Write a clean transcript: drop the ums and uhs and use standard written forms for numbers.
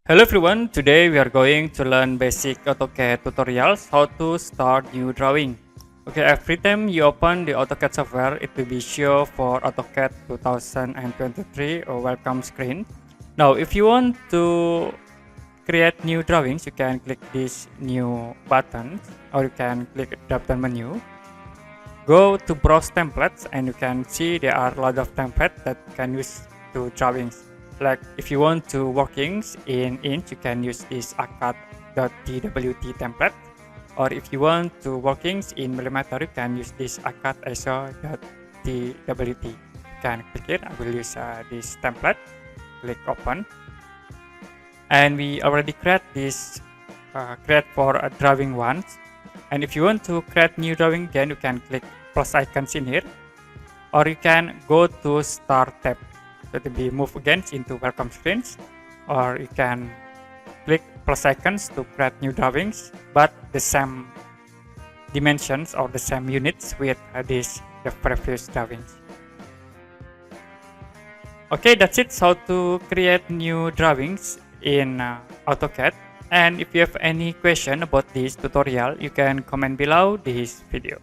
Hello everyone, today we are going to learn basic AutoCAD tutorials how to start new drawing. Okay, every time you open the AutoCAD software, it will be show for AutoCAD 2023 or welcome screen. Now, if you want to create new drawings, you can click this new button or you can click drop down menu. Go to browse templates and you can see there are a lot of templates that you can use to drawings. Like if you want to workings in inch, you can use this AutoCAD.dwt template. Or if you want to workings in millimeter, you can use this AutoCAD ISO.dwt. You can click it. I will use this template. Click open. And we already create for a drawing once. And if you want to create new drawing again, you can click plus icons in here, or you can go to start tab. So to be moved again into welcome screens, or you can click plus icons to create new drawings, but the same dimensions or the same units with the previous drawings. Okay, that's it. How to create new drawings in AutoCAD. And if you have any question about this tutorial, you can comment below this video.